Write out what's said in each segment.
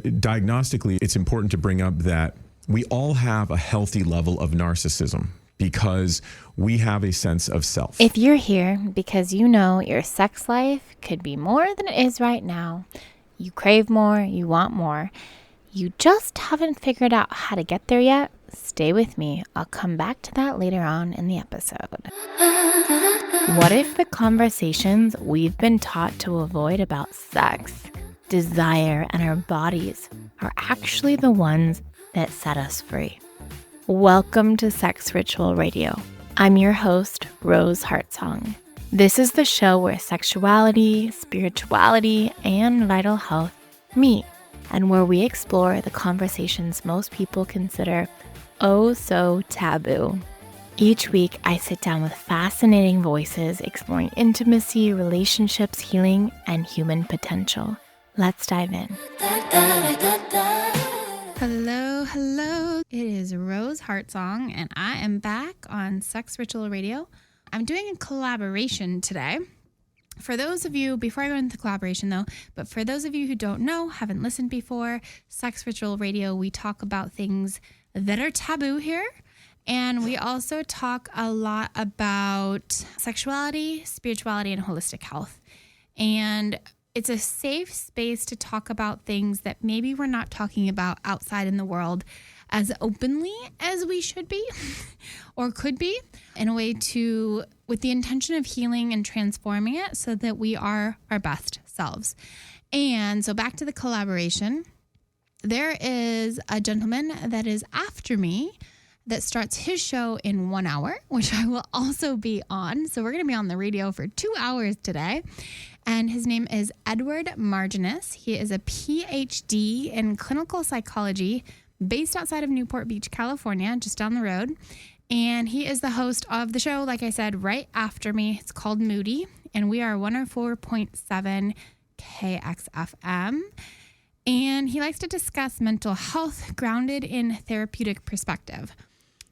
Diagnostically, it's important to bring up that we all have a healthy level of narcissism because we have a sense of self. If you're here because you know your sex life could be more than it is right now, you crave more, you want more, you just haven't figured out how to get there yet, stay with me. I'll come back to that later on in the episode. What if the conversations we've been taught to avoid about sex, desire, and our bodies are actually the ones that set us free? Welcome to Sex Ritual Radio. I'm your host, Rose Heartsong. This is the show where sexuality, spirituality, and vital health meet, and where we explore the conversations most people consider oh so taboo. Each week, I sit down with fascinating voices exploring intimacy, relationships, healing, and human potential. Let's dive in. Hello. It is Rose Heartsong, and I am back on Sex Ritual Radio. I'm doing a collaboration today. For those of you, before I go into the collaboration though, but for those of you who don't know, haven't listened before, Sex Ritual Radio, we talk about things that are taboo here. And we also talk a lot about sexuality, spirituality, and holistic health. And it's a safe space to talk about things that maybe we're not talking about outside in the world as openly as we should be or could be, in a way with the intention of healing and transforming it so that we are our best selves. And so back to the collaboration. There is a gentleman that is after me that starts his show in 1 hour, which I will also be on. So we're going to be on the radio for 2 hours today. And his name is Edward Marginis. He is a PhD in clinical psychology based outside of Newport Beach, California, just down the road. And he is the host of the show, like I said, right after me. It's called Moody, and we are 104.7 KXFM. And he likes to discuss mental health grounded in therapeutic perspective.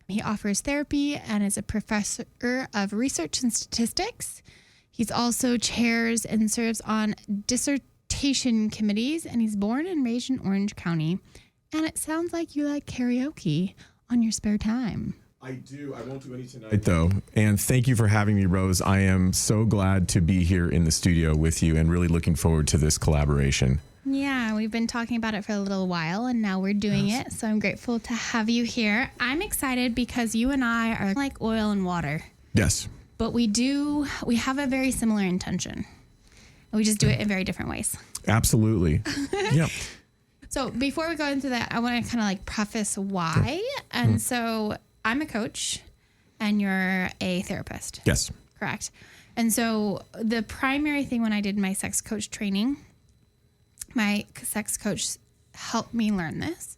He offers therapy and is a professor of research and statistics. He's also chairs and serves on dissertation committees, and he's born and raised in Orange County. And it sounds like you like karaoke on your spare time. I do. I won't do any tonight, though. And thank you for having me, Rose. I am so glad to be here in the studio with you and really looking forward to this collaboration. Yeah, we've been talking about it for a little while, and now we're doing it. So I'm grateful to have you here. I'm excited because you and I are like oil and water. Yes. But we have a very similar intention. We just do it in very different ways. Absolutely. Yeah. So before we go into that, I want to kind of like preface why. And so I'm a coach and you're a therapist. Yes. Correct. And so the primary thing when I did my sex coach training, my sex coach helped me learn this,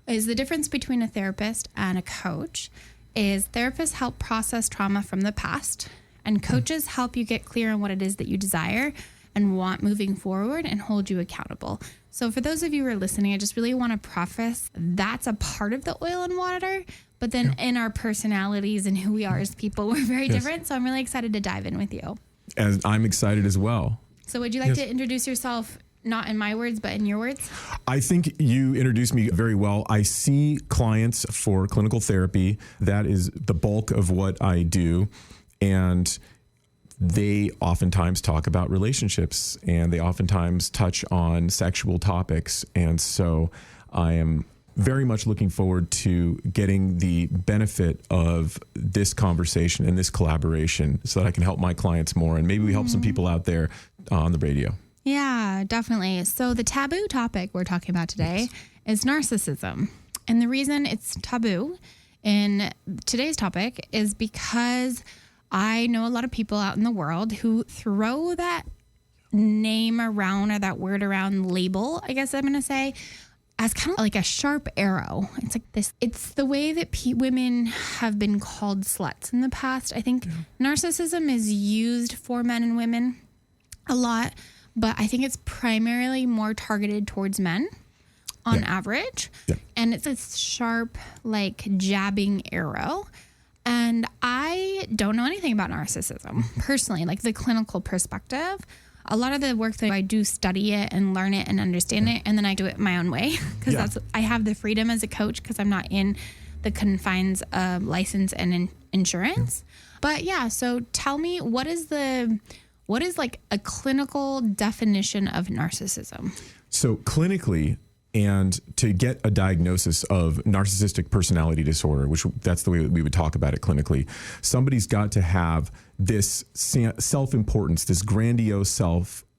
is the difference between a therapist and a coach is therapists help process trauma from the past, and coaches help you get clear on what it is that you desire and want moving forward and hold you accountable. So for those of you who are listening, I just really want to preface that's a part of the oil and water, but then in our personalities and who we are as people, we're very different. So I'm really excited to dive in with you. And I'm excited as well. So would you like to introduce yourself, not in my words, but in your words? I think you introduced me very well. I see clients for clinical therapy. That is the bulk of what I do. And they oftentimes talk about relationships, and they oftentimes touch on sexual topics. And so I am very much looking forward to getting the benefit of this conversation and this collaboration so that I can help my clients more. And maybe we help some people out there on the radio. Yeah, definitely. So the taboo topic we're talking about today is narcissism. And the reason it's taboo in today's topic is because I know a lot of people out in the world who throw that name around or that word around, label, I guess I'm going to say, as kind of like a sharp arrow. It's like this. It's the way that women have been called sluts in the past. I think narcissism is used for men and women a lot, but I think it's primarily more targeted towards men on average. Yeah. And it's a sharp, like jabbing arrow. And I don't know anything about narcissism personally, like the clinical perspective. A lot of the work that I do, study it and learn it and understand it, and then I do it my own way because I have the freedom as a coach because I'm not in the confines of license and insurance. But yeah, so tell me, what is like a clinical definition of narcissism? So clinically, and to get a diagnosis of narcissistic personality disorder, which that's the way that we would talk about it clinically, somebody's got to have this self-importance, this grandiose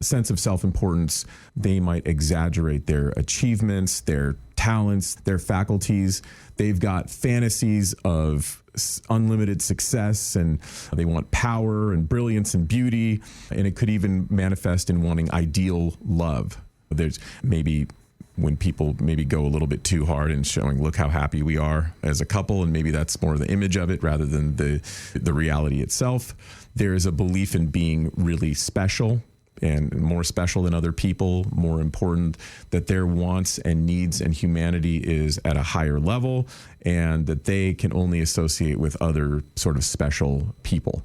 sense of self-importance. They might exaggerate their achievements, their talents, their faculties. They've got fantasies of unlimited success, and they want power and brilliance and beauty. And it could even manifest in wanting ideal love. There's maybe when people maybe go a little bit too hard and showing, look how happy we are as a couple, and maybe that's more the image of it rather than the reality itself. There is a belief in being really special and more special than other people, more important, that their wants and needs and humanity is at a higher level, and that they can only associate with other sort of special people.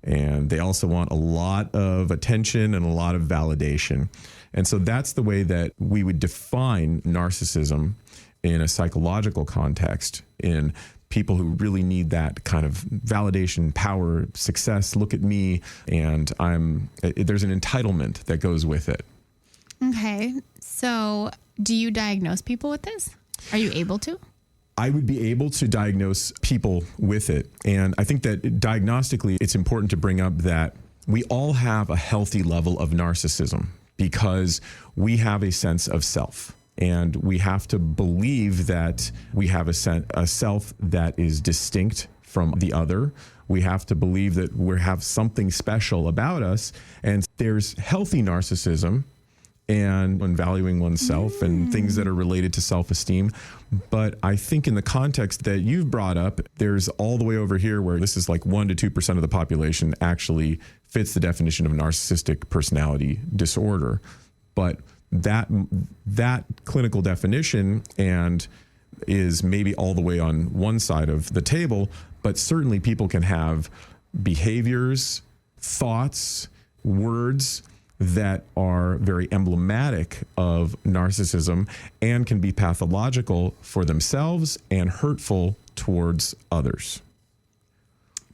And they also want a lot of attention and a lot of validation. And so that's the way that we would define narcissism in a psychological context, in people who really need that kind of validation, power, success. Look at me, and there's an entitlement that goes with it. Okay. So do you diagnose people with this? Are you able to? I would be able to diagnose people with it. And I think that diagnostically, it's important to bring up that we all have a healthy level of narcissism because we have a sense of self. And we have to believe that we have a self that is distinct from the other. We have to believe that we have something special about us. And there's healthy narcissism and valuing oneself and things that are related to self-esteem. But I think in the context that you've brought up, there's all the way over here where this is like 1% to 2% of the population actually fits the definition of narcissistic personality disorder. But that clinical definition and is maybe all the way on one side of the table, but certainly people can have behaviors, thoughts, words that are very emblematic of narcissism and can be pathological for themselves and hurtful towards others.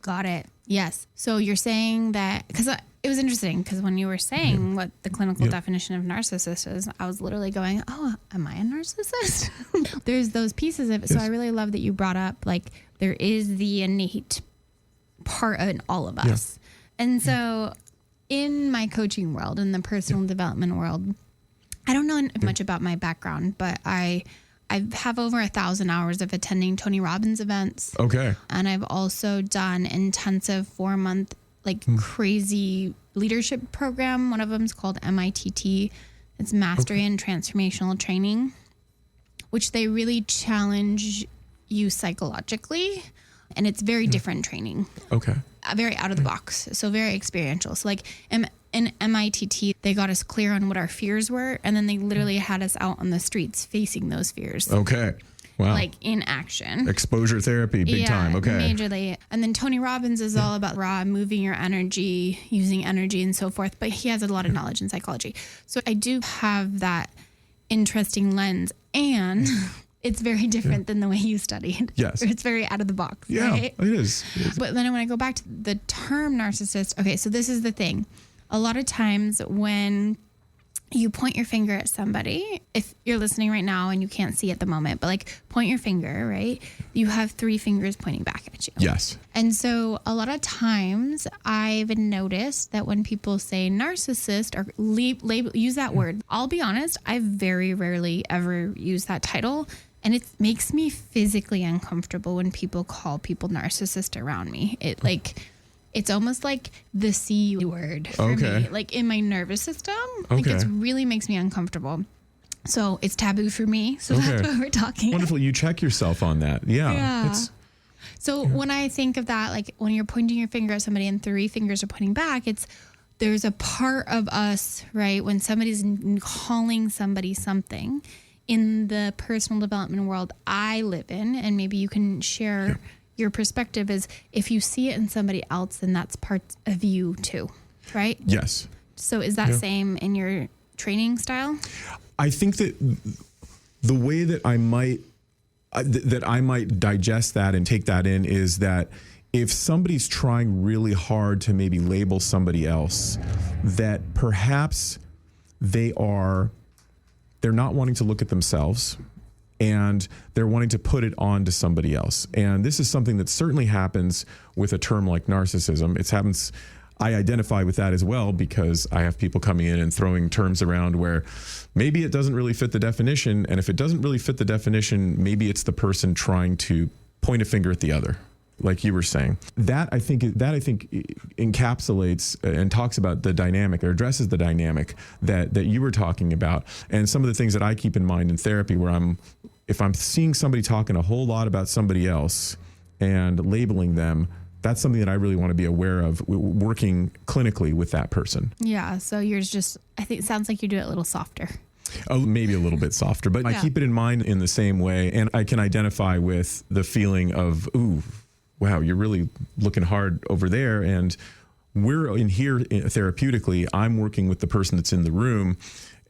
Got it. Yes. So you're saying that, because it was interesting, because when you were saying what the clinical definition of narcissist is, I was literally going, oh, am I a narcissist? There's those pieces of it. So I really love that you brought up, like, there is the innate part in all of us. And so in my coaching world, in the personal development world, I don't know much about my background, but I have over 1,000 hours of attending Tony Robbins events. Okay. And I've also done intensive 4-month, crazy leadership program. One of them is called MITT. It's Mastery and Transformational Training, which they really challenge you psychologically. And it's very different training. Okay. Very out of the box. So very experiential. So in MITT, they got us clear on what our fears were. And then they literally had us out on the streets facing those fears. Okay. Wow. Like in action. Exposure therapy, big time. Okay. Majorly. And then Tony Robbins is all about raw, moving your energy, using energy and so forth. But he has a lot of knowledge in psychology. So I do have that interesting lens. And it's very different than the way you studied. Yes. It's very out of the box. Yeah, right? it is. But then when I go back to the term narcissist, okay, so this is the thing. A lot of times when you point your finger at somebody, if you're listening right now and you can't see at the moment, but point your finger, right? You have 3 fingers pointing back at you. Yes. And so a lot of times I've noticed that when people say narcissist or use that word, I'll be honest, I very rarely ever use that title. And it makes me physically uncomfortable when people call people narcissist around me. It's almost like the C word for me, in my nervous system. It really makes me uncomfortable. So it's taboo for me. So that's why we're talking. Wonderful. You check yourself on that. Yeah. So when I think of that, when you're pointing your finger at somebody and 3 fingers are pointing back, there's a part of us, right? When somebody's calling somebody something in the personal development world I live in, and maybe you can share your perspective, is if you see it in somebody else, then that's part of you too, right? Yes. So is that same in your training style? I think that the way that I might digest that and take that in is that if somebody's trying really hard to maybe label somebody else, that perhaps they're not wanting to look at themselves and they're wanting to put it on to somebody else. And this is something that certainly happens with a term like narcissism. I identify with that as well because I have people coming in and throwing terms around where maybe it doesn't really fit the definition. And if it doesn't really fit the definition, maybe it's the person trying to point a finger at the other, like you were saying. That I think encapsulates and talks about the dynamic, or addresses the dynamic that you were talking about. And some of the things that I keep in mind in therapy, where if I'm seeing somebody talking a whole lot about somebody else and labeling them, that's something that I really want to be aware of working clinically with that person. Yeah. So yours I think it sounds like you do it a little softer. Oh, maybe a little bit softer, but I keep it in mind in the same way. And I can identify with the feeling of, ooh, wow, you're really looking hard over there. And we're in here therapeutically. I'm working with the person that's in the room,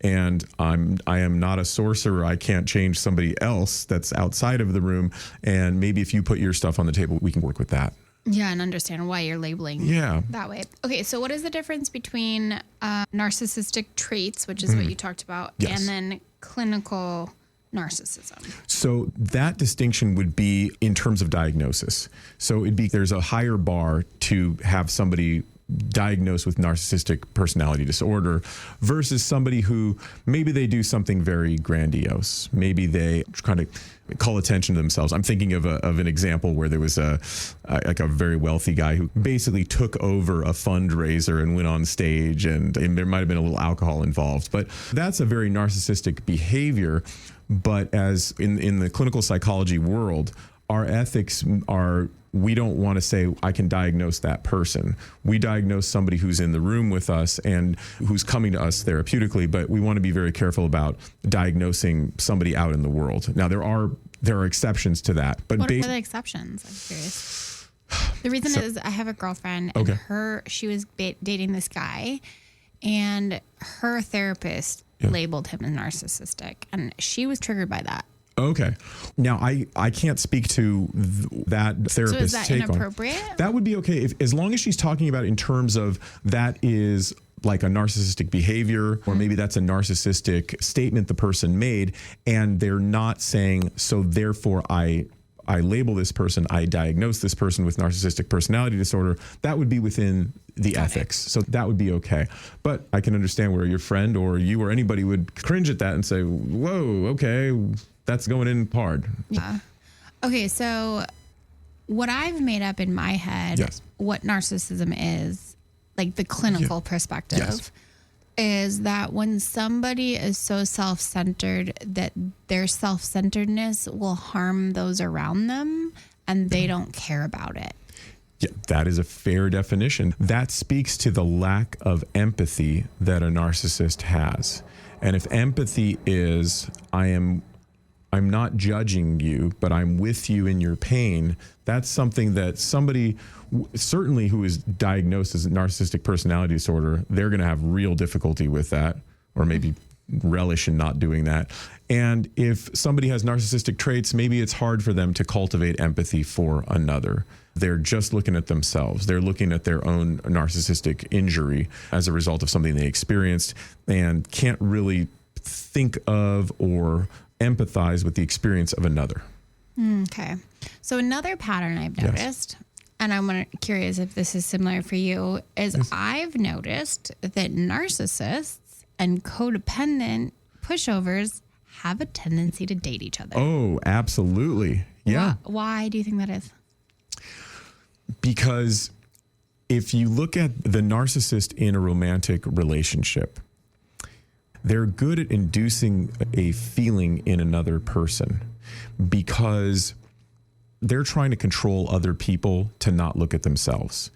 and I am not a sorcerer. I can't change somebody else that's outside of the room. And maybe if you put your stuff on the table, we can work with that. Yeah, and understand why you're labeling that way. Okay, so what is the difference between narcissistic traits, which is what you talked about, and then clinical narcissism? So that distinction would be in terms of diagnosis. So there's a higher bar to have somebody diagnosed with narcissistic personality disorder versus somebody who maybe they do something very grandiose. Maybe they kind of call attention to themselves. I'm thinking of an example where there was a very wealthy guy who basically took over a fundraiser and went on stage, and there might have been a little alcohol involved, but that's a very narcissistic behavior. But as in the clinical psychology world, our ethics are, we don't want to say, I can diagnose that person. We diagnose somebody who's in the room with us and who's coming to us therapeutically, but we want to be very careful about diagnosing somebody out in the world. Now, there are exceptions to that. But what are the exceptions? I'm curious. The reason is I have a girlfriend, and she was dating this guy, and her therapist labeled him as narcissistic, and she was triggered by that. Okay. Now, I can't speak to that therapist's so is that take inappropriate? on. That would be okay as long as she's talking about it in terms of that is like a narcissistic behavior, or maybe that's a narcissistic statement the person made, and they're not saying, so therefore I label this person, I diagnose this person with narcissistic personality disorder. That would be within the ethics. So that would be okay. But I can understand where your friend or you or anybody would cringe at that and say, whoa, okay, that's going in hard. Yeah. Okay, so what I've made up in my head, what narcissism is, like the clinical perspective, is that when somebody is so self-centered that their self-centeredness will harm those around them and they don't care about it. Yeah, that is a fair definition. That speaks to the lack of empathy that a narcissist has. And if empathy is, I'm not judging you, but I'm with you in your pain, that's something that somebody, certainly who is diagnosed as a narcissistic personality disorder, they're going to have real difficulty with that, or maybe relish in not doing that. And if somebody has narcissistic traits, maybe it's hard for them to cultivate empathy for another. They're just looking at themselves. They're looking at their own narcissistic injury as a result of something they experienced and can't really think of or empathize with the experience of another. Okay. So another pattern I've noticed, and I'm curious if this is similar for you, is I've noticed that narcissists and codependent pushovers have a tendency to date each other. Oh, absolutely. Yeah. Why do you think that is? Because if you look at the narcissist in a romantic relationship, they're good at inducing a feeling in another person because they're trying to control other people to not look at themselves.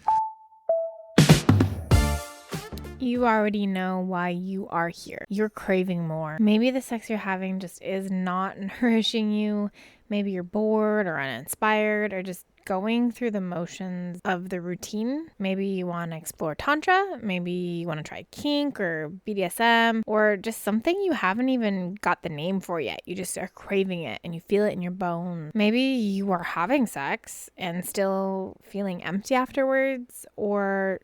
You already know why you are here. You're craving more. Maybe the sex you're having just is not nourishing you. Maybe you're bored or uninspired or just going through the motions of the routine. Maybe you want to explore Tantra, maybe you want to try kink or BDSM, or just something you haven't even got the name for yet. You just are craving it and you feel it in your bones. Maybe you are having sex and still feeling empty afterwards, or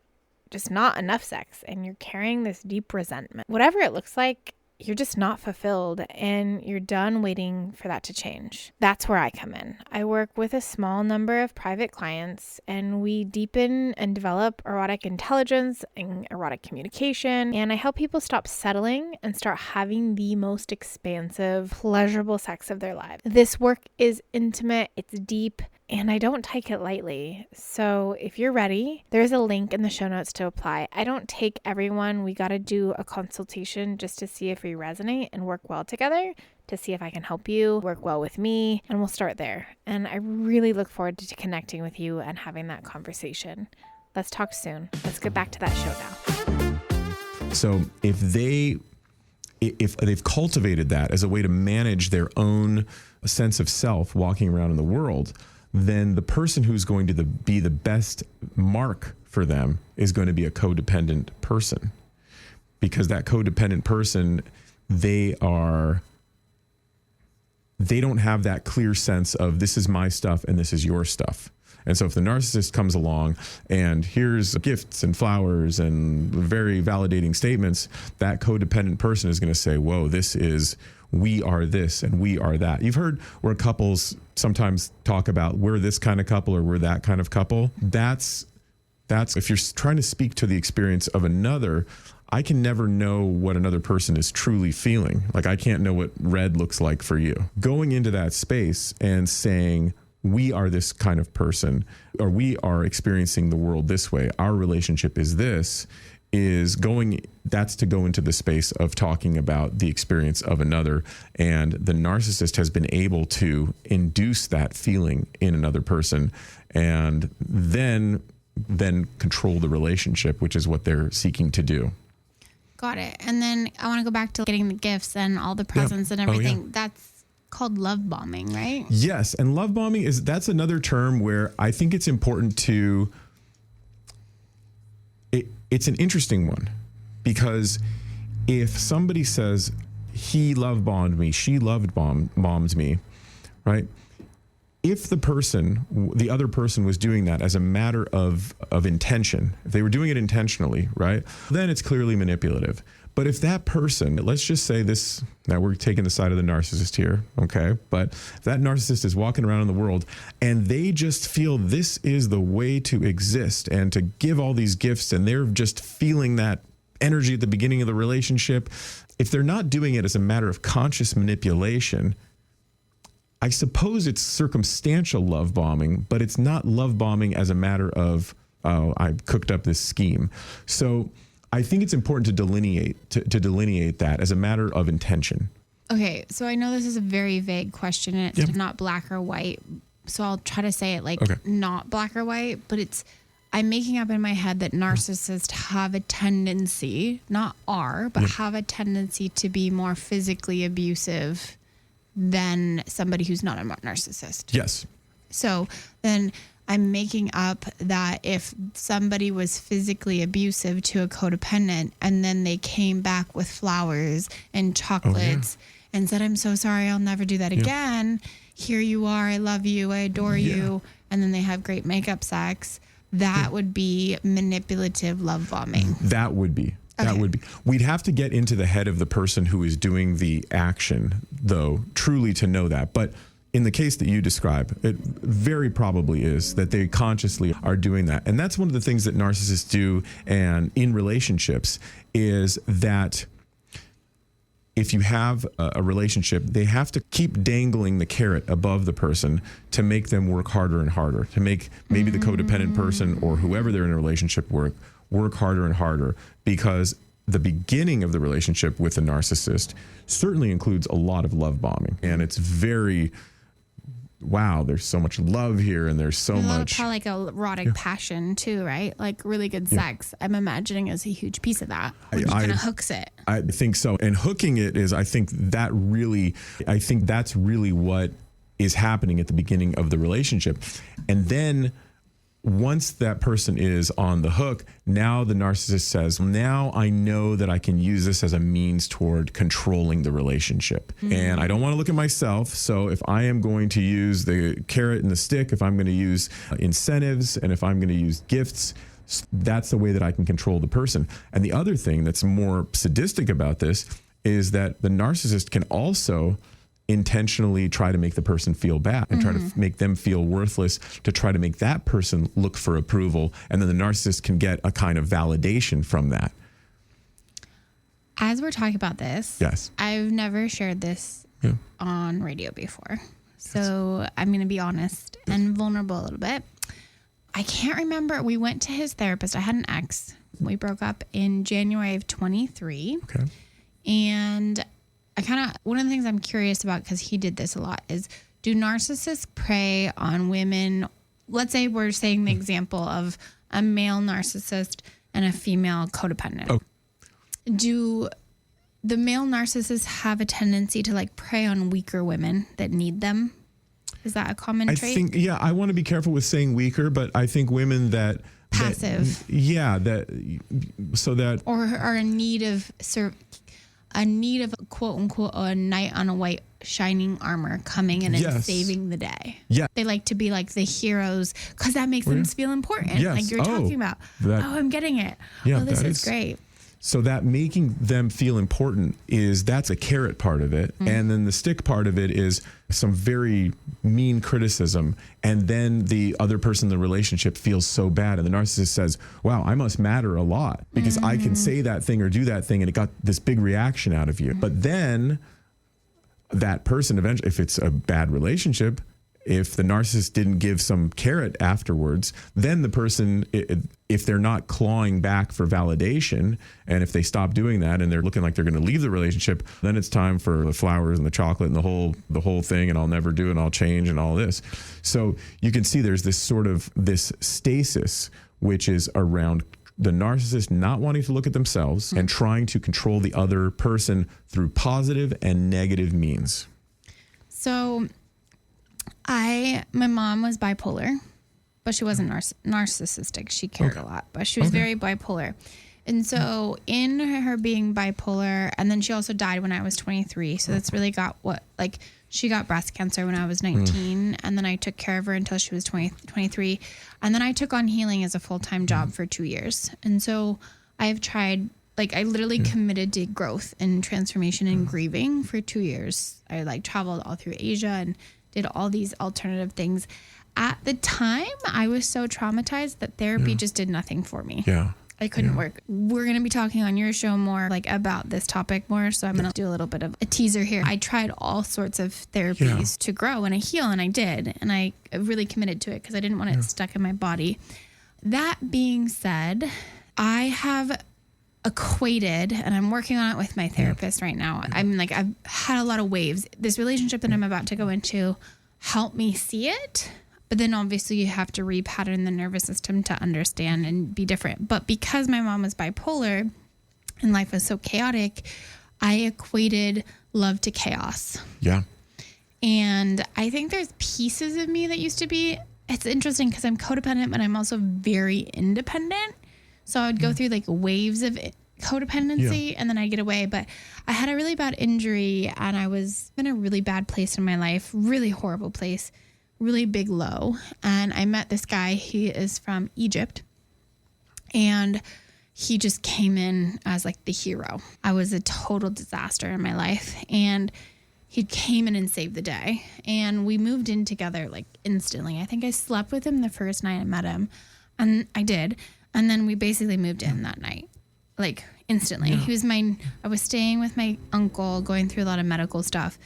just not enough sex and you're carrying this deep resentment. Whatever it looks like, you're just not fulfilled and you're done waiting for that to change. That's where I come in. I work with a small number of private clients and we deepen and develop erotic intelligence and erotic communication. And I help people stop settling and start having the most expansive, pleasurable sex of their lives. This work is intimate, it's deep, and I don't take it lightly. So if you're ready, there's a link in the show notes to apply. I don't take everyone. We got to do a consultation just to see if we resonate and work well together, to see if I can help you work well with me, and we'll start there. And I really look forward to connecting with you and having that conversation. Let's talk soon. Let's get back to that show now. So if they've cultivated that as a way to manage their own sense of self walking around in the world, then the person who's going to be the best mark for them is going to be a codependent person, because that codependent person, they don't have that clear sense of this is my stuff and this is your stuff. And so if the narcissist comes along and here's gifts and flowers and very validating statements, that codependent person is going to say, whoa, we are this and we are that. You've heard where couples sometimes talk about we're this kind of couple or we're that kind of couple. That's if you're trying to speak to the experience of another, I can never know what another person is truly feeling. Like I can't know what red looks like for you. Going into that space and saying, we are this kind of person, or we are experiencing the world this way, our relationship is this, that's to go into the space of talking about the experience of another. And the narcissist has been able to induce that feeling in another person and then control the relationship, which is what they're seeking to do. Got it. And then I want to go back to getting the gifts and all the presents and everything. Yeah. That's called love bombing, right? Yes. And love bombing that's another term where I think it's important to, it's an interesting one, because if somebody says he love bombed me, she bombed me, right? If the other person was doing that as a matter of intention, if they were doing it intentionally, right, then it's clearly manipulative. But if that person, let's just say this, now we're taking the side of the narcissist here, okay? But if that narcissist is walking around in the world and they just feel this is the way to exist and to give all these gifts, and they're just feeling that energy at the beginning of the relationship, if they're not doing it as a matter of conscious manipulation, I suppose it's circumstantial love bombing, but it's not love bombing as a matter of, oh, I cooked up this scheme. So I think it's important to delineate that as a matter of intention. Okay, so I know this is a very vague question and it's not black or white. So I'll try to say it like not black or white, but I'm making up in my head that narcissists have a tendency, not are, but have a tendency to be more physically abusive than somebody who's not a narcissist. Yes. So then I'm making up that if somebody was physically abusive to a codependent and then they came back with flowers and chocolates and said, I'm so sorry, I'll never do that again. Here you are. I love you. I adore you. And then they have great makeup sex. That would be manipulative love bombing. That would be. That would be. We'd have to get into the head of the person who is doing the action, though, truly to know that. But in the case that you describe, it very probably is that they consciously are doing that. And that's one of the things that narcissists do and in relationships is that if you have a relationship, they have to keep dangling the carrot above the person to make them work harder and harder, to make maybe the codependent person or whoever they're in a relationship work harder and harder, because the beginning of the relationship with a narcissist certainly includes a lot of love bombing. And it's very, wow, there's so much love here and there's so much. Probably like erotic passion too, right? Like really good sex. I'm imagining is a huge piece of that. Which kind of hooks it. I think so. And hooking it is, I think that's really what is happening at the beginning of the relationship. And then once that person is on the hook, now the narcissist says, now I know that I can use this as a means toward controlling the relationship. And I don't want to look at myself. So if I am going to use the carrot and the stick, if I'm going to use incentives, and if I'm going to use gifts, that's the way that I can control the person. And the other thing that's more sadistic about this is that the narcissist can also intentionally try to make the person feel bad and try to make them feel worthless, to try to make that person look for approval. And then the narcissist can get a kind of validation from that. As we're talking about this, Yes. I've never shared this on radio before. So I'm going to be honest and vulnerable a little bit. I can't remember. We went to his therapist. I had an ex. We broke up in January of 23. Okay. And one of the things I'm curious about, because he did this a lot, is do narcissists prey on women? Let's say we're saying the example of a male narcissist and a female codependent. Oh. Do the male narcissists have a tendency to like prey on weaker women that need them? Is that a common I trait? think, I want to be careful with saying weaker, but I think women that Passive. Or are in need of quote unquote a knight on a white shining armor coming in and saving the day. Yeah. They like to be like the heroes because that makes them feel important. Yes. Like you're talking about. I'm getting it. Yeah, this is great. So that making them feel important that's a carrot part of it. And then the stick part of it is some very mean criticism. And then the other person in the relationship feels so bad. And the narcissist says, wow, I must matter a lot because I can say that thing or do that thing and it got this big reaction out of you. But then that person eventually, if it's a bad relationship, if the narcissist didn't give some carrot afterwards, then the person, if they're not clawing back for validation, and if they stop doing that and they're looking like they're going to leave the relationship, then it's time for the flowers and the chocolate and the whole thing, and I'll never do it and I'll change and all this. So you can see there's this sort of this stasis, which is around the narcissist not wanting to look at themselves and trying to control the other person through positive and negative means. So my mom was bipolar, but she wasn't narcissistic. She cared a lot, but she was very bipolar. And so in her being bipolar, and then she also died when I was 23. So that's really she got breast cancer when I was 19. And then I took care of her until she was 23. And then I took on healing as a full-time job for 2 years. And so I've tried, I literally committed to growth and transformation and grieving for 2 years. I traveled all through Asia and did all these alternative things. At the time, I was so traumatized that therapy just did nothing for me. Yeah. I couldn't work. We're going to be talking on your show more about this topic more. So I'm going to do a little bit of a teaser here. I tried all sorts of therapies to grow and I heal, and I did. And I really committed to it because I didn't want it stuck in my body. That being said, I have equated, and I'm working on it with my therapist right now. I've had a lot of waves. This relationship that I'm about to go into helped me see it. But then obviously you have to repattern the nervous system to understand and be different. But because my mom was bipolar and life was so chaotic, I equated love to chaos. Yeah. And I think there's pieces of me that used to be, it's interesting because I'm codependent, but I'm also very independent. So I would go through waves of codependency and then I'd get away. But I had a really bad injury and I was in a really bad place in my life, really horrible place, really big low. And I met this guy. He is from Egypt and he just came in as the hero. I was a total disaster in my life and he came in and saved the day. And we moved in together instantly. I think I slept with him the first night I met him, and I did. And then we basically moved in that night, instantly. Yeah. I was staying with my uncle going through a lot of medical stuff,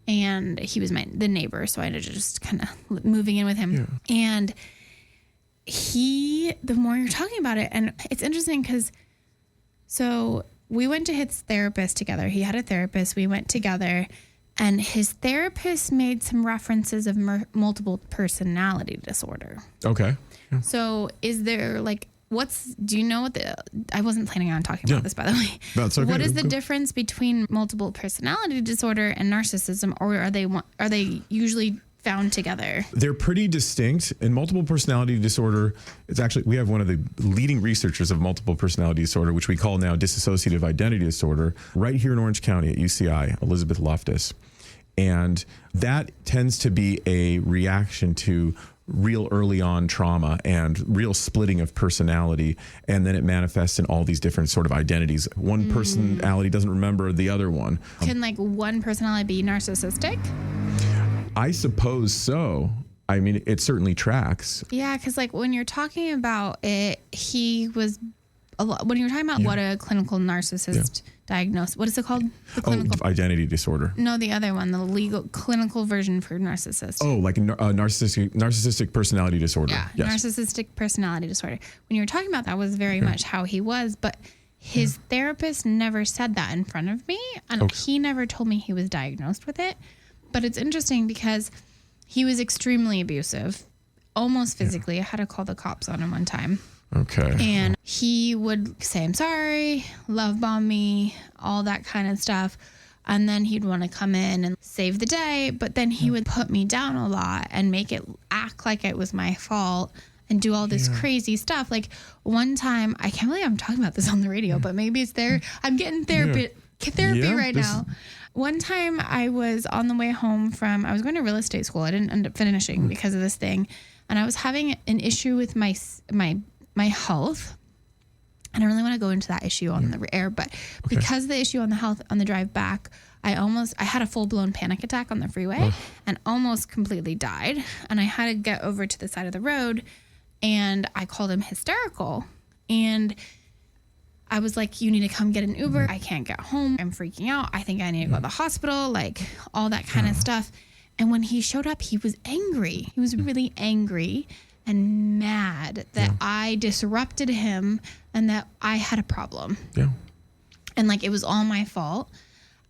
and he was the neighbor. So I ended up just kind of moving in with him. Yeah. And the more you're talking about it, and it's interesting because, so we went to his therapist together. He had a therapist. We went together, and his therapist made some references of multiple personality disorder. Okay. Yeah. So is there do you know what I wasn't planning on talking about this, by the way. That's okay. What is the difference between multiple personality disorder and narcissism, or are they usually found together? They're pretty distinct. In multiple personality disorder, it's actually, we have one of the leading researchers of multiple personality disorder, which we call now dissociative identity disorder, right here in Orange County at UCI, Elizabeth Loftus. And that tends to be a reaction to real early on trauma and real splitting of personality. And then it manifests in all these different sort of identities. One personality doesn't remember the other one. Can like one personality be narcissistic? I suppose so. I mean, it certainly tracks. Yeah, because like when you're talking about it, he was when you're talking about what a clinical narcissist diagnosed, what is it called? The clinical identity disorder. No, the other one, the legal clinical version for narcissist. Oh, like a narcissistic personality disorder. Yeah, yes. Narcissistic personality disorder. When you were talking about that was very much how he was, but his therapist never said that in front of me, and he never told me he was diagnosed with it. But it's interesting because he was extremely abusive, almost physically. I had to call the cops on him one time. Okay. And he would say, I'm sorry, love bomb me, all that kind of stuff. And then he'd want to come in and save the day. But then he would put me down a lot and make it act like it was my fault and do all this crazy stuff. Like one time, I can't believe I'm talking about this on the radio, but maybe it's there. I'm getting therapy right now. One time I was on the way home I was going to real estate school. I didn't end up finishing because of this thing. And I was having an issue with my health. I don't really want to go into that issue on the air, but because of the issue on the health on the drive back, I had a full blown panic attack on the freeway and almost completely died. And I had to get over to the side of the road and I called him hysterical. And I was like, you need to come get an Uber. I can't get home. I'm freaking out. I think I need to go to the hospital, like all that kind of stuff. And when he showed up, he was angry. He was really angry and mad that I disrupted him and that I had a problem. Yeah. And like, it was all my fault.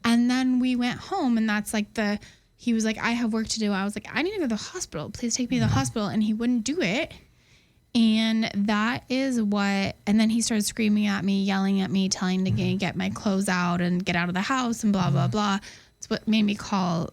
And then we went home and that's like he was like, I have work to do. I was like, I need to go to the hospital. Please take me to the hospital. And he wouldn't do it. And that is and then he started screaming at me, yelling at me, telling me to get my clothes out and get out of the house and blah, blah, blah. It's what made me call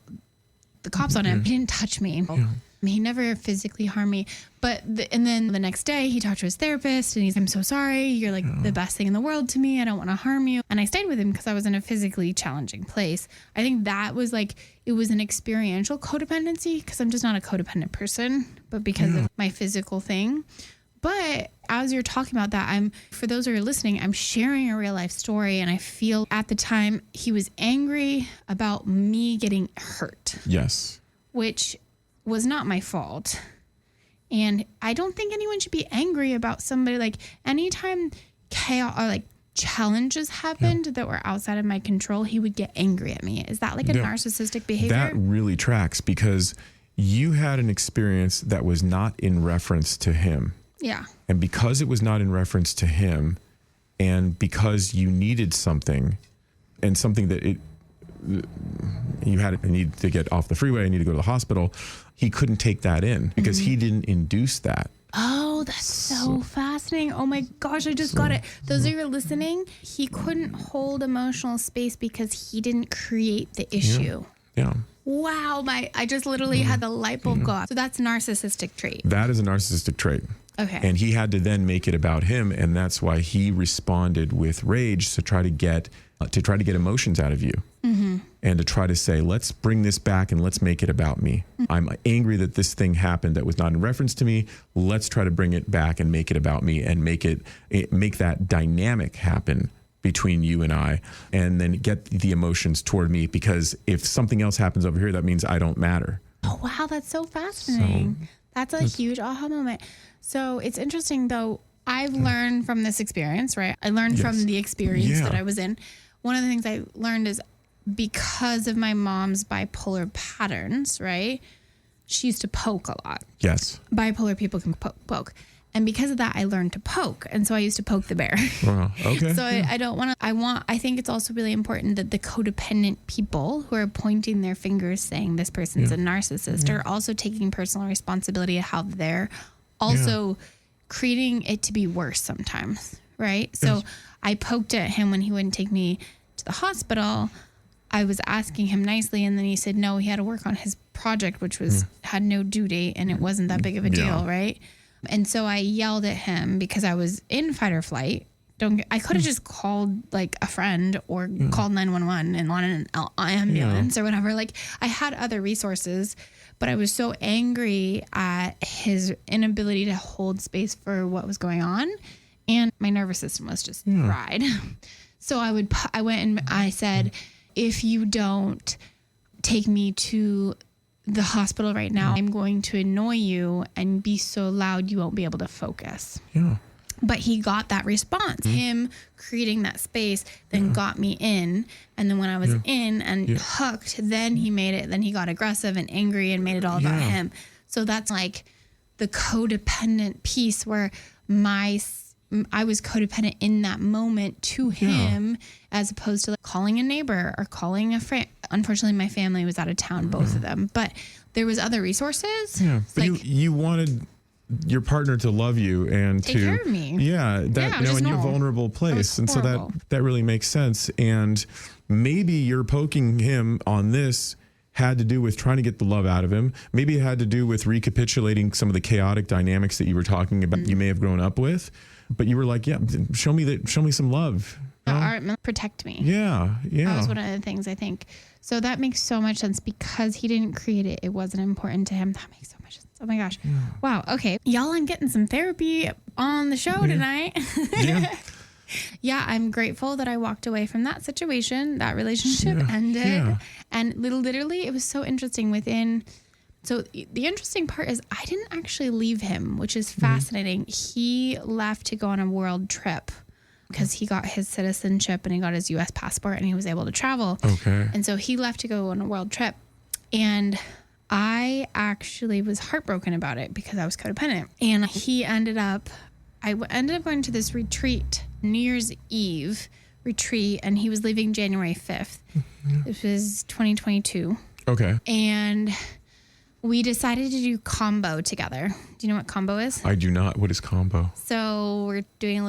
the cops on him. He didn't touch me. Yeah. He never physically harmed me. But and then the next day he talked to his therapist and I'm so sorry. You're like the best thing in the world to me. I don't want to harm you. And I stayed with him because I was in a physically challenging place. I think that was it was an experiential codependency because I'm just not a codependent person, but because of my physical thing. But as you're talking about that, for those who are listening, I'm sharing a real life story. And I feel at the time he was angry about me getting hurt. Yes. Which was not my fault. And I don't think anyone should be angry about somebody. Like anytime chaos or like challenges happened that were outside of my control, he would get angry at me. Is that like a narcissistic behavior? That really tracks because you had an experience that was not in reference to him. Yeah. And because it was not in reference to him and because you needed something and something that you need to get off the freeway, you need to go to the hospital, he couldn't take that in because he didn't induce that. Oh, that's so fascinating. Oh my gosh, I just got it. Those of you who are listening, he couldn't hold emotional space because he didn't create the issue. Yeah. Wow, I just literally had the light bulb go off. So that's a narcissistic trait. That is a narcissistic trait. Okay. And he had to then make it about him, and that's why he responded with rage to try to get emotions out of you, and to try to say, let's bring this back and let's make it about me. I'm angry that this thing happened that was not in reference to me. Let's try to bring it back and make it about me and make that dynamic happen between you and I, and then get the emotions toward me, because if something else happens over here, that means I don't matter. Oh, wow. That's so fascinating. That's a huge aha moment. So it's interesting though. I've learned from this experience, right? I learned from the experience that I was in. One of the things I learned is because of my mom's bipolar patterns, right? She used to poke a lot. Yes. Bipolar people can poke. And because of that, I learned to poke. And so I used to poke the bear. Wow. Okay. So I think it's also really important that the codependent people who are pointing their fingers saying this person's a narcissist are also taking personal responsibility of how they're also creating it to be worse sometimes. Right. So I poked at him when he wouldn't take me to the hospital. I was asking him nicely, and then he said no, he had to work on his project, which was had no due date and it wasn't that big of a deal, right? And so I yelled at him because I was in fight or flight. I could have just called like a friend or called 911 and wanted an ambulance or whatever. Like I had other resources, but I was so angry at his inability to hold space for what was going on. And my nervous system was just fried. So I went and I said, if you don't take me to the hospital right now, I'm going to annoy you and be so loud you won't be able to focus. Yeah. But he got that response. Him creating that space then got me in. And then when I was in and hooked, then he got aggressive and angry and made it all about him. So that's like the codependent piece where I was codependent in that moment to him as opposed to like calling a neighbor or calling a friend. Unfortunately, my family was out of town, both of them, but there was other resources. Yeah. But like, you wanted your partner to love you and take care of me. Yeah. That, in your vulnerable place. And so that really makes sense. And maybe you're poking him on this had to do with trying to get the love out of him. Maybe it had to do with recapitulating some of the chaotic dynamics that you were talking about, you may have grown up with, but you were like, show me some love. Protect me. Yeah. That was one of the things I think. So that makes so much sense because he didn't create it. It wasn't important to him. That makes so much sense. Oh my gosh. Yeah. Wow. Okay. Y'all, I'm getting some therapy on the show tonight. Yeah. I'm grateful that I walked away from that situation. That relationship ended. Yeah. And literally, it was so interesting So the interesting part is I didn't actually leave him, which is fascinating. He left to go on a world trip because he got his citizenship and he got his U.S. passport and he was able to travel. Okay. And so he left to go on a world trip. And I actually was heartbroken about it because I was codependent. And I ended up going to this retreat, New Year's Eve retreat, and he was leaving January 5th. This was 2022. Okay. And we decided to do Kambo together. Do you know what Kambo is? I do not. What is Kambo? So we're doing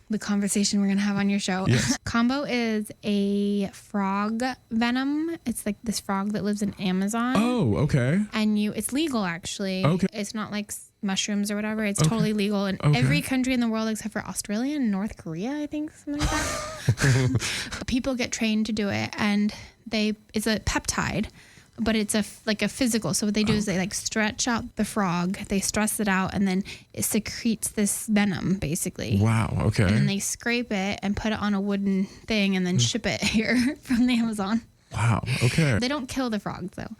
the conversation we're going to have on your show. Yes. Kambo is a frog venom. It's like this frog that lives in Amazon. Oh, okay. And it's legal actually. Okay. It's not like mushrooms or whatever. It's totally legal in every country in the world except for Australia and North Korea, I think, something like that. People get trained to do it and it's a peptide. But it's a physical. So what they do is they stretch out the frog, they stress it out, and then it secretes this venom, basically. Wow. Okay. And then they scrape it and put it on a wooden thing and then ship it here from the Amazon. Wow. Okay. They don't kill the frogs though,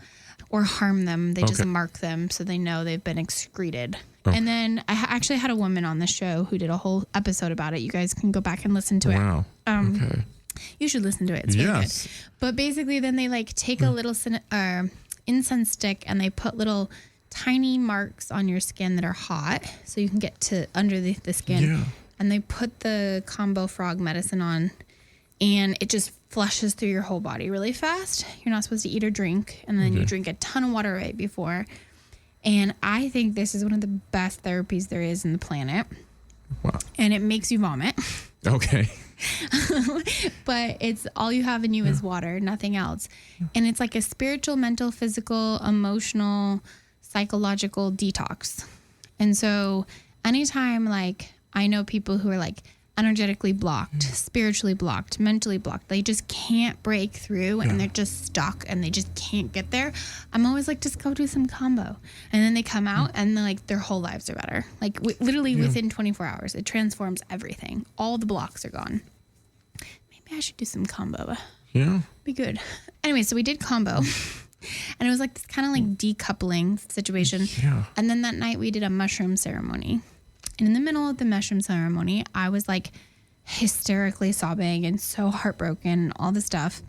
or harm them. They just mark them so they know they've been excreted. Oh. And then I actually had a woman on the show who did a whole episode about it. You guys can go back and listen to it. Wow. Okay. You should listen to it. It's really good. But basically then they take a little incense stick and they put little tiny marks on your skin that are hot so you can get to under the skin. Yeah. And they put the Kambo frog medicine on and it just flushes through your whole body really fast. You're not supposed to eat or drink. And then you drink a ton of water right before. And I think this is one of the best therapies there is in the planet. Wow. And it makes you vomit. Okay. But it's all you have in you is water, nothing else. And it's like a spiritual, mental, physical, emotional, psychological detox. And so anytime I know people who are energetically blocked, spiritually blocked, mentally blocked, they just can't break through and they're just stuck and they just can't get there. I'm always just go do some Kambo. And then they come out and their whole lives are better. Literally within 24 hours, it transforms everything. All the blocks are gone. Maybe I should do some Kambo. Yeah. Be good. Anyway, so we did Kambo and it was this kind of decoupling situation. Yeah. And then that night we did a mushroom ceremony. And in the middle of the mushroom ceremony, I was hysterically sobbing and so heartbroken, all this stuff.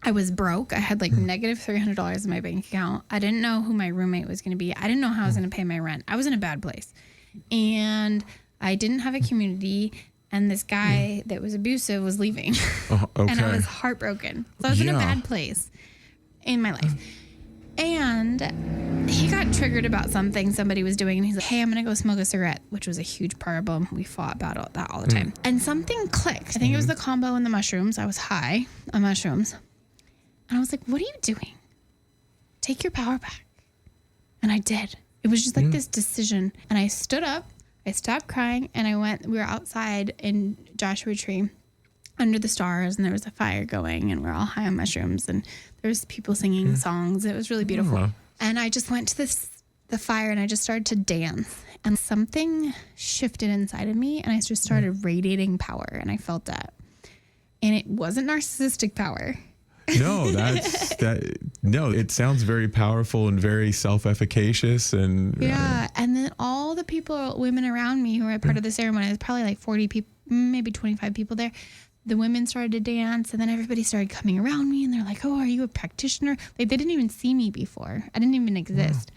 I was broke. I had negative $300 in my bank account. I didn't know who my roommate was going to be. I didn't know how I was going to pay my rent. I was in a bad place. And I didn't have a community. And this guy that was abusive was leaving. And I was heartbroken. So I was in a bad place in my life. And he got triggered about something somebody was doing. And he's like, hey, I'm going to go smoke a cigarette, which was a huge problem. We fought about that all the time. And something clicked. I think it was the Kambo and the mushrooms. I was high on mushrooms. And I was like, what are you doing? take your power back. And I did. It was just like this decision. And I stood up, I stopped crying, and we were outside in Joshua Tree under the stars, and there was a fire going, and we're all high on mushrooms, and there was people singing songs. It was really beautiful. Wow. And I just went to the fire, and I just started to dance, and something shifted inside of me, and I just started radiating power, and I felt that. And it wasn't narcissistic power. No, no, it sounds very powerful and very self-efficacious. And yeah. And then all the women around me who were part of the ceremony, there's probably like 40 people, maybe 25 people there. The women started to dance, and then everybody started coming around me, and they're like, oh, are you a practitioner? Like, they didn't even see me before. I didn't even exist.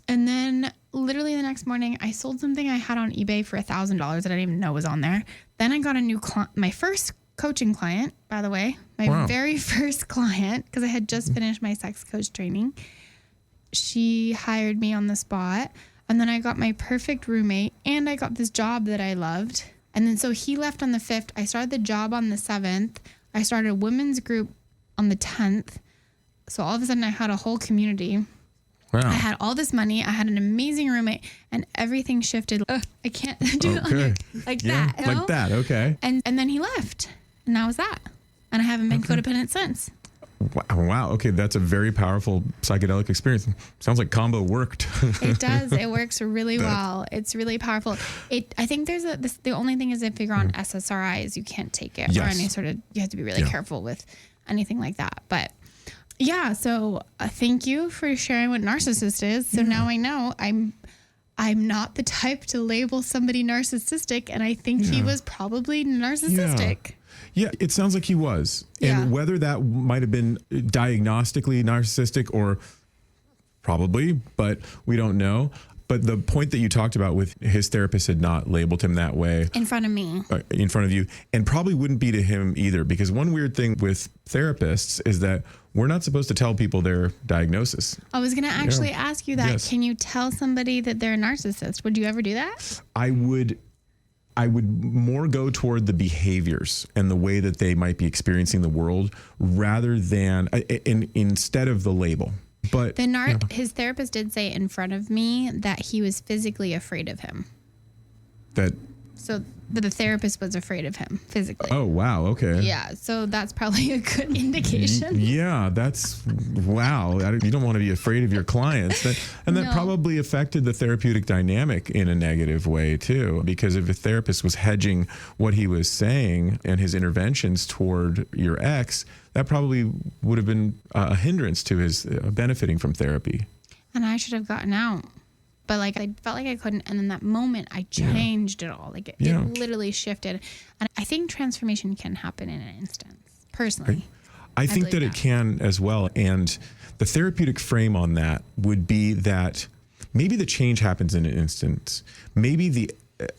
And then literally the next morning, I sold something I had on eBay for $1,000 that I didn't even know was on there. Then I got a new client, my first coaching client, by the way, my very first client, because I had just finished my sex coach training. She hired me on the spot, and then I got my perfect roommate, and I got this job that I loved. And then so he left on the 5th. I started the job on the 7th. I started a women's group on the 10th. So all of a sudden I had a whole community. Wow. I had all this money. I had an amazing roommate, and everything shifted. I can't do it like that. You know? Like that. Okay. And then he left, and that was that. And I haven't been codependent since. Wow. Okay. That's a very powerful psychedelic experience. Sounds like Kambo worked. It does. It works really well. It's really powerful. I think the only thing is if you're on SSRIs, you can't take it, or any sort of, you have to be really careful with anything like that. But yeah, so thank you for sharing what narcissist is. So now I know I'm not the type to label somebody narcissistic, and I think he was probably narcissistic. Yeah, it sounds like he was. And whether that might have been diagnostically narcissistic or probably, but we don't know. But the point that you talked about with his therapist had not labeled him that way. In front of me. In front of you. And probably wouldn't be to him either, because one weird thing with therapists is that we're not supposed to tell people their diagnosis. I was going to actually ask you that. Yes. Can you tell somebody that they're a narcissist? Would you ever do that? I would more go toward the behaviors and the way that they might be experiencing the world rather than instead of the label. But his therapist did say in front of me that he was physically afraid of him. So the therapist was afraid of him physically. Oh, wow. Okay. Yeah. So that's probably a good indication. Yeah. Wow. You don't want to be afraid of your clients. That probably affected the therapeutic dynamic in a negative way too, because if a therapist was hedging what he was saying and his interventions toward your ex, that probably would have been a hindrance to his benefiting from therapy. And I should have gotten out. But I felt like I couldn't. And in that moment, I changed it all. It literally shifted. And I think transformation can happen in an instance, personally. I think that it can as well. And the therapeutic frame on that would be that maybe the change happens in an instance. Maybe the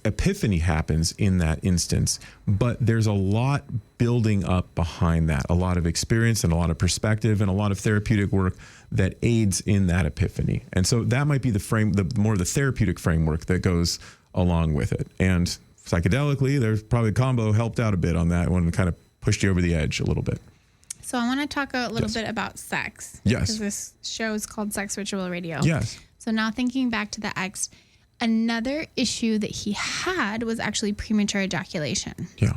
epiphany happens in that instance. But there's a lot building up behind that. A lot of experience and a lot of perspective and a lot of therapeutic work that aids in that epiphany. And so that might be the therapeutic framework that goes along with it. And psychedelically, there's probably Kambo helped out a bit on that one and kind of pushed you over the edge a little bit. So I want to talk a little bit about sex. Yes. Because this show is called Sex Ritual Radio. Yes. So now thinking back to the ex, another issue that he had was actually premature ejaculation. Yeah.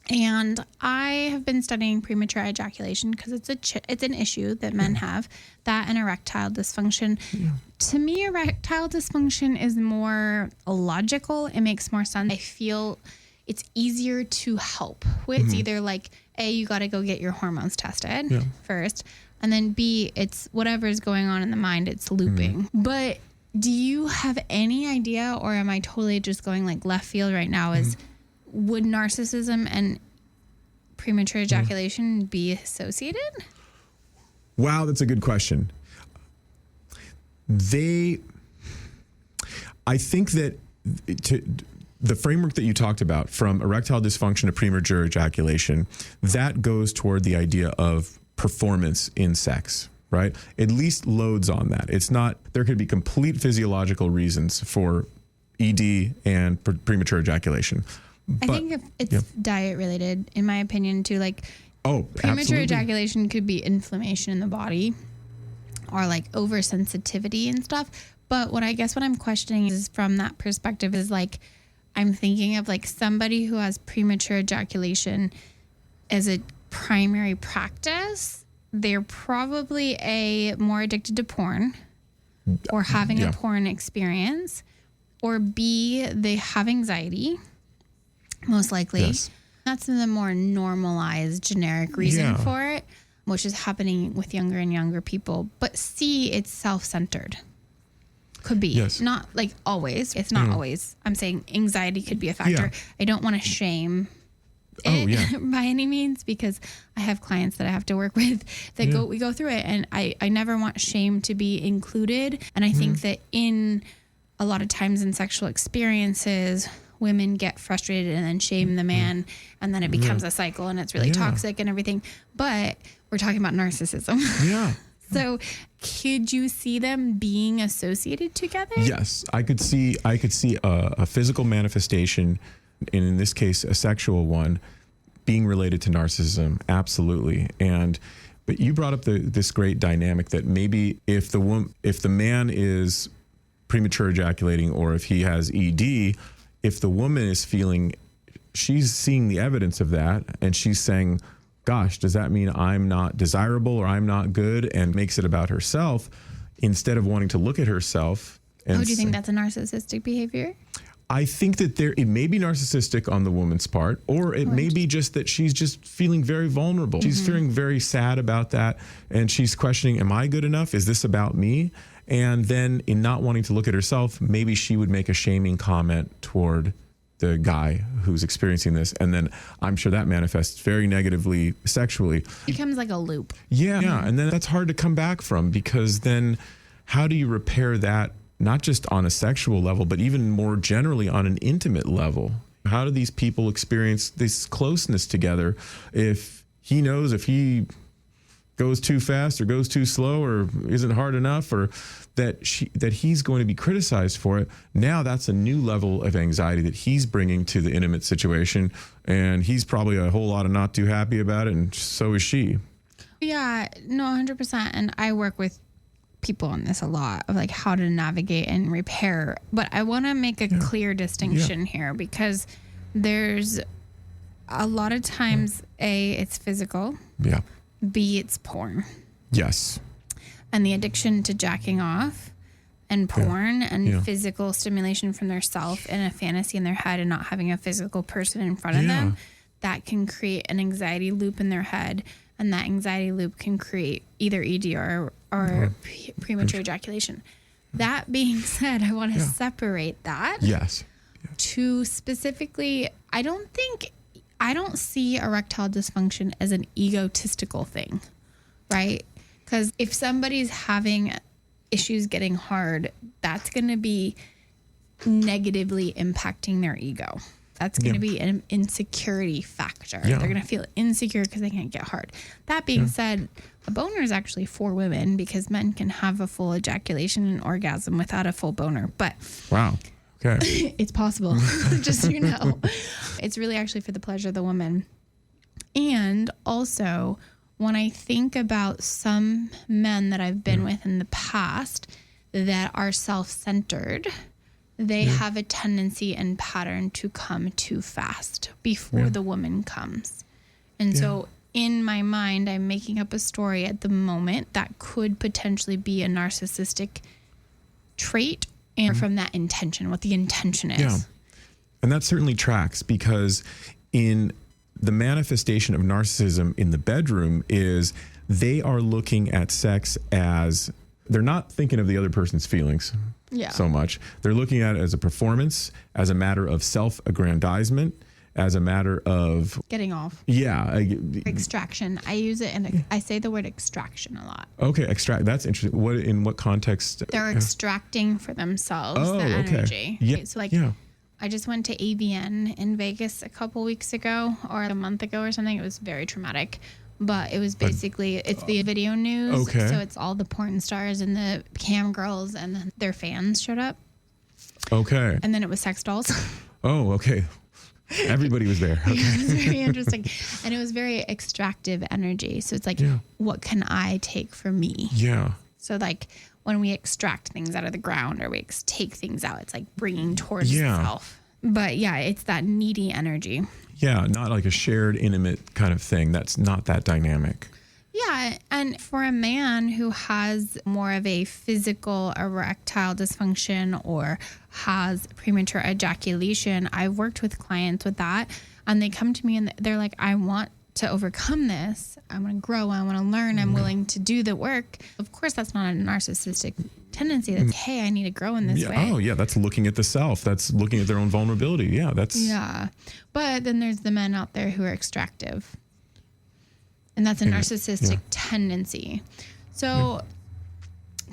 And I have been studying premature ejaculation because it's an issue that men have, that and erectile dysfunction. Yeah. To me, erectile dysfunction is more logical. It makes more sense. I feel it's easier to help. It's either like, A, you got to go get your hormones tested first. And then B, it's whatever's going on in the mind, it's looping. But do you have any idea, or am I totally just going left field right now, would narcissism and premature ejaculation be associated? Wow, that's a good question. I think that the framework that you talked about, from erectile dysfunction to premature ejaculation, that goes toward the idea of performance in sex, right? At least loads on that. It's not, there could be complete physiological reasons for ED and premature ejaculation. I think if it's diet related, in my opinion, too. Premature absolutely. ejaculation could be inflammation in the body. or like oversensitivity and stuff. But what I'm questioning is from that perspective is like, I'm thinking of like somebody who has premature ejaculation as a primary practice. They're probably more addicted to porn or having a porn experience, or B, they have anxiety, most likely. Yes. That's the more normalized generic reason for it, which is happening with younger and younger people. But C, it's self-centered. Could be. Yes. Not like always. It's not always. I'm saying anxiety could be a factor. Yeah. I don't want to shame it by any means, because I have clients that I have to work with that we go through it, and I never want shame to be included. And I think that in a lot of times in sexual experiences, women get frustrated and then shame the man, and then it becomes a cycle, and it's really toxic and everything. But we're talking about narcissism. Yeah. So could you see them being associated together? Yes, I could see a physical manifestation, and in this case, a sexual one, being related to narcissism. Absolutely. But you brought up this great dynamic that maybe if the man is premature ejaculating, or if he has ED, if the woman is she's seeing the evidence of that, and she's saying, gosh, does that mean I'm not desirable or I'm not good, and makes it about herself instead of wanting to look at herself. And do you think that's a narcissistic behavior? I think that it may be narcissistic on the woman's part, or it may be just that she's just feeling very vulnerable. She's feeling very sad about that, and she's questioning, am I good enough? Is this about me? And then in not wanting to look at herself, maybe she would make a shaming comment toward the guy who's experiencing this. And then I'm sure that manifests very negatively sexually. It becomes like a loop. Yeah. And then that's hard to come back from, because then how do you repair that, not just on a sexual level, but even more generally on an intimate level? How do these people experience this closeness together if he knows if he goes too fast or goes too slow or isn't hard enough, or that he's going to be criticized for it? Now that's a new level of anxiety that he's bringing to the intimate situation, and he's probably a whole lot of not too happy about it, and so is she. Yeah, no, 100%. And I work with people on this a lot, of like how to navigate and repair. But I want to make a clear distinction here, because there's a lot of times, A, it's physical. Yeah. B, it's porn. Yes. And the addiction to jacking off and porn and physical stimulation from their self in a fantasy in their head, and not having a physical person in front of them, that can create an anxiety loop in their head. And that anxiety loop can create either ED or premature ejaculation. That being said, I want to separate that. Yes. To specifically, I don't see erectile dysfunction as an egotistical thing, right? Because if somebody's having issues getting hard, that's going to be negatively impacting their ego. That's going to be an insecurity factor. Yeah. They're going to feel insecure because they can't get hard. That being said, a boner is actually for women, because men can have a full ejaculation and orgasm without a full boner. But wow. Okay. it's possible, just so you know. It's really actually for the pleasure of the woman. And also, when I think about some men that I've been with in the past that are self-centered, they have a tendency and pattern to come too fast before the woman comes. And so in my mind, I'm making up a story at the moment that could potentially be a narcissistic trait, and from that intention, what the intention is. Yeah. And that certainly tracks, because in the manifestation of narcissism in the bedroom is they are looking at sex as, they're not thinking of the other person's feelings so much. They're looking at it as a performance, as a matter of self-aggrandizement, as a matter of getting off. Yeah. Extraction. I use it, and I say the word extraction a lot. Okay. Extract. That's interesting. In what context? They're extracting for themselves the energy. Yeah. So I just went to AVN in Vegas a couple weeks ago, or a month ago or something. It was very traumatic, but it was basically, it's the video news. Okay. So it's all the porn stars and the cam girls, and then their fans showed up. Okay. And then it was sex dolls. Oh, okay. Everybody was there. Okay. Yeah, it was very interesting. And it was very extractive energy. So it's like, what can I take for me? Yeah. So like when we extract things out of the ground or we take things out, it's like bringing towards itself. But yeah, it's that needy energy. Yeah, not like a shared, intimate kind of thing. That's not that dynamic. Yeah. And for a man who has more of a physical erectile dysfunction or has premature ejaculation, I've worked with clients with that, and they come to me and they're like, I want to overcome this. I want to grow. I want to learn. I'm willing to do the work. Of course, that's not a narcissistic tendency. That's, hey, I need to grow in this way. Oh, yeah. That's looking at the self. That's looking at their own vulnerability. Yeah. Yeah. But then there's the men out there who are extractive. And that's a narcissistic tendency. So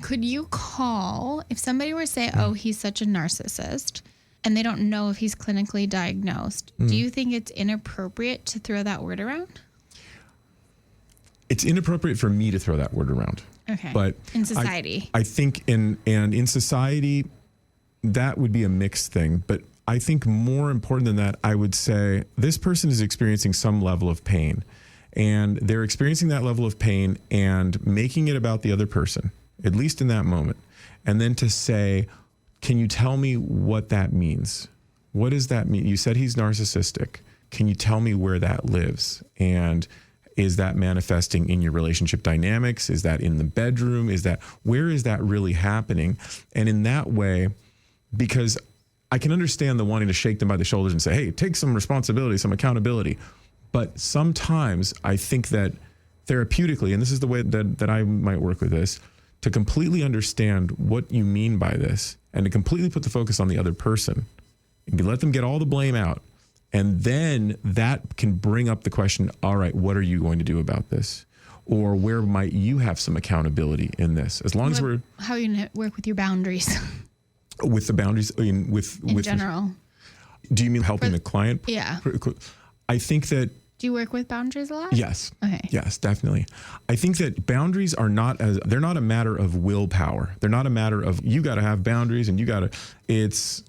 could you call, if somebody were to say, oh, he's such a narcissist, and they don't know if he's clinically diagnosed, do you think it's inappropriate to throw that word around? It's inappropriate for me to throw that word around. Okay. But in society. I think in society, that would be a mixed thing. But I think more important than that, I would say this person is experiencing some level of pain. And they're experiencing that level of pain and making it about the other person, at least in that moment. And then to say, can you tell me what that means? What does that mean? You said he's narcissistic. Can you tell me where that lives? And is that manifesting in your relationship dynamics? Is that in the bedroom? Where is that really happening? And in that way, because I can understand the wanting to shake them by the shoulders and say, hey, take some responsibility, some accountability. But sometimes I think that therapeutically, and this is the way that I might work with this, to completely understand what you mean by this and to completely put the focus on the other person and let them get all the blame out. And then that can bring up the question, all right, what are you going to do about this? Or where might you have some accountability in this? As long as we're... How are you going to work with your boundaries? With the boundaries? In general. Do you mean helping the client? Yeah. I think that... Do you work with boundaries a lot? Yes. Okay. Yes, definitely. I think that boundaries they're not a matter of willpower. They're not a matter of you got to have boundaries and it's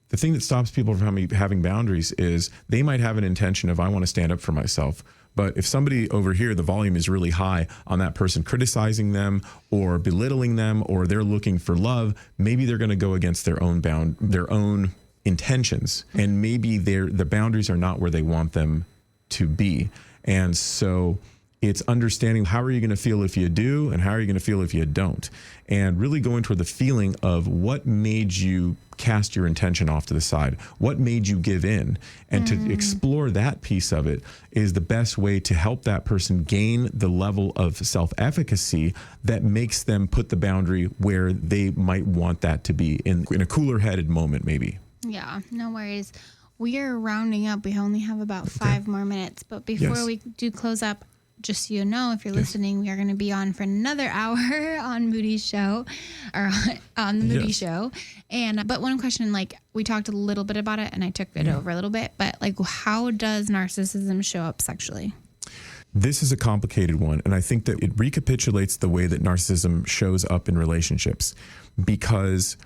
the thing that stops people from having boundaries is they might have an intention of, I want to stand up for myself. But if somebody over here, the volume is really high on that person criticizing them or belittling them, or they're looking for love, maybe they're going to go against their own intentions. And maybe the boundaries are not where they want them to be. And so it's understanding how are you going to feel if you do and how are you going to feel if you don't, and really going toward the feeling of what made you cast your intention off to the side, what made you give in, and to explore that piece of it is the best way to help that person gain the level of self-efficacy that makes them put the boundary where they might want that to be in a cooler headed moment, maybe. Yeah, no worries. We are rounding up. We only have about 5 more minutes. But before we do close up, just so you know, if you're listening, we are going to be on for another hour on Moody's show, or on the Moody show. And but one question, like we talked a little bit about it, and I took it over a little bit. But like, how does narcissism show up sexually? This is a complicated one, and I think that it recapitulates the way that narcissism shows up in relationships, because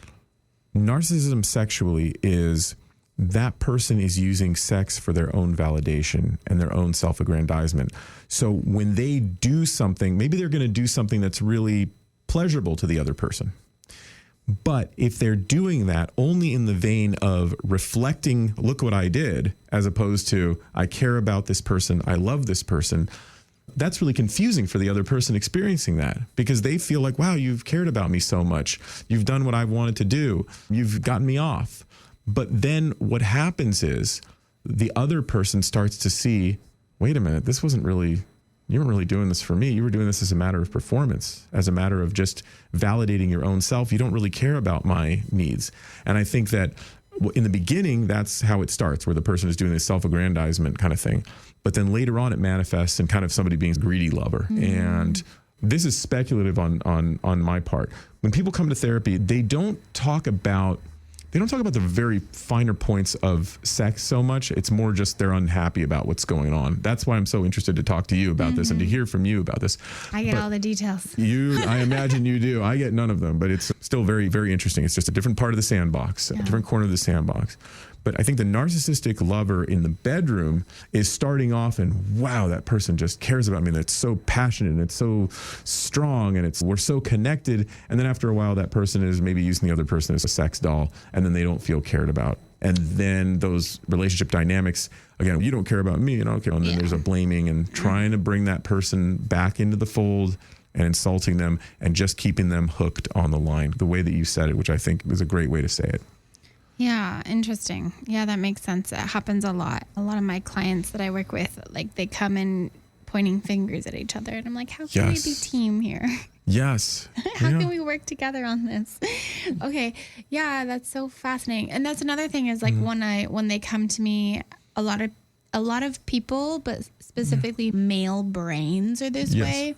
narcissism sexually is that person is using sex for their own validation and their own self-aggrandizement. So when they do something, maybe they're going to do something that's really pleasurable to the other person. But if they're doing that only in the vein of reflecting, look what I did, as opposed to, I care about this person, I love this person, that's really confusing for the other person experiencing that, because they feel like, wow, you've cared about me so much. You've done what I wanted to do. You've gotten me off. But then what happens is the other person starts to see, wait a minute, you weren't really doing this for me. You were doing this as a matter of performance, as a matter of just validating your own self. You don't really care about my needs. And I think that in the beginning, that's how it starts, where the person is doing this self-aggrandizement kind of thing. But then later on, it manifests in kind of somebody being a greedy lover. And this is speculative on my part. When people come to therapy, they don't talk about the very finer points of sex so much. It's more just they're unhappy about what's going on. That's why I'm so interested to talk to you about this and to hear from you about this. I get all the details. I imagine you do. I get none of them, but it's still very, very interesting. It's just a different part of the sandbox, a different corner of the sandbox. But I think the narcissistic lover in the bedroom is starting off and wow, that person just cares about me. That's so passionate and it's so strong and we're so connected. And then after a while, that person is maybe using the other person as a sex doll and then they don't feel cared about. And then those relationship dynamics, again, you don't care about me and I don't care. And then there's a blaming and trying to bring that person back into the fold and insulting them and just keeping them hooked on the line, the way that you said it, which I think is a great way to say it. Yeah, interesting. Yeah, that makes sense. It happens a lot. A lot of my clients that I work with, like they come in pointing fingers at each other and I'm like, how can we be team here? Yes. How can we work together on this? Okay. Yeah, that's so fascinating. And that's another thing is like when they come to me, a lot of people, but specifically male brains are this way.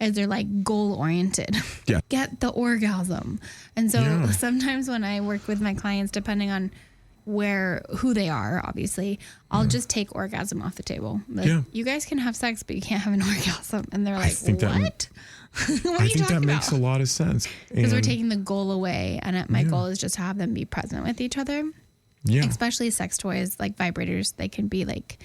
As they're like goal oriented. Yeah. Get the orgasm. And so sometimes when I work with my clients, depending on who they are, obviously, I'll just take orgasm off the table. Like, you guys can have sex, but you can't have an orgasm. And they're like, what? What are you talking about? I think that makes a lot of sense. Because we're taking the goal away. And my goal is just to have them be present with each other. Yeah. Especially sex toys like vibrators. They can be like,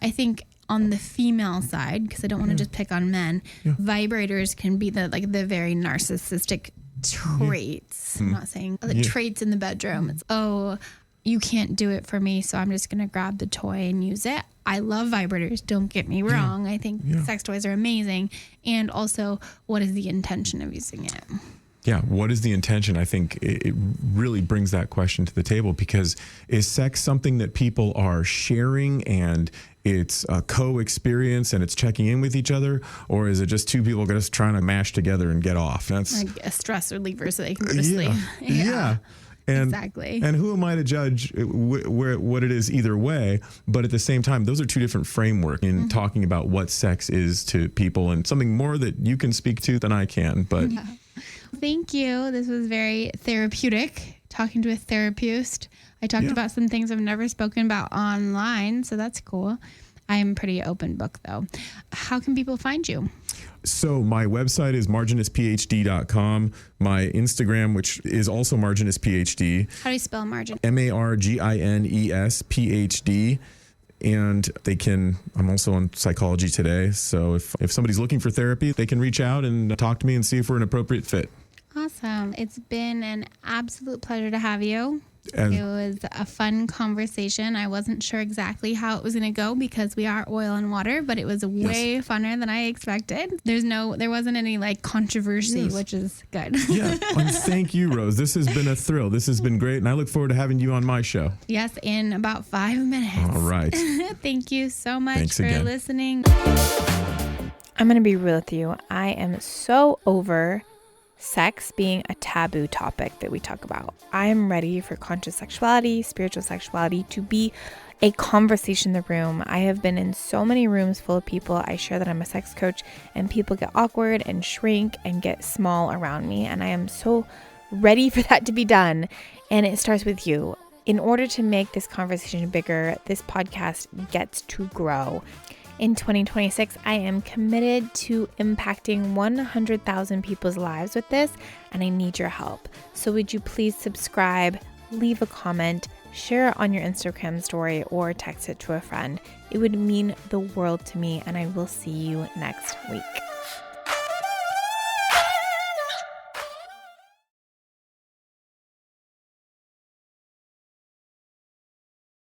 I think, on the female side, because I don't want to just pick on men, vibrators can be the very narcissistic traits. I'm not saying traits in the bedroom. It's, you can't do it for me, so I'm just going to grab the toy and use it. I love vibrators. Don't get me wrong. I think sex toys are amazing. And also, what is the intention of using it? Yeah. What is the intention? I think it really brings that question to the table, because is sex something that people are sharing and it's a co-experience and it's checking in with each other? Or is it just two people just trying to mash together and get off? That's like a stress reliever so they can go to sleep. Yeah. And, exactly. And who am I to judge what it is either way? But at the same time, those are two different frameworks in talking about what sex is to people, and something more that you can speak to than I can. But thank you. This was very therapeutic, talking to a therapist. I talked about some things I've never spoken about online, so that's cool. I'm pretty open book, though. How can people find you? So my website is marginusphd.com. My Instagram, which is also marginusphd. How do you spell margin? MARGINES PhD. And I'm also on Psychology Today. So if somebody's looking for therapy, they can reach out and talk to me and see if we're an appropriate fit. Awesome. It's been an absolute pleasure to have you. It was a fun conversation. I wasn't sure exactly how it was going to go because we are oil and water, but it was way funner than I expected. There wasn't any like controversy, which is good. Yeah. And thank you, Rose. This has been a thrill. This has been great. And I look forward to having you on my show. Yes. In about 5 minutes. All right. Thank you so much for listening. I'm going to be real with you. I am so over sex being a taboo topic that we talk about. I am ready for conscious sexuality, spiritual sexuality to be a conversation in the room. I have been in so many rooms full of people. I share that I'm a sex coach and people get awkward and shrink and get small around me. And I am so ready for that to be done. And it starts with you. In order to make this conversation bigger, this podcast gets to grow. In 2026, I am committed to impacting 100,000 people's lives with this, and I need your help. So would you please subscribe, leave a comment, share it on your Instagram story, or text it to a friend? It would mean the world to me, and I will see you next week.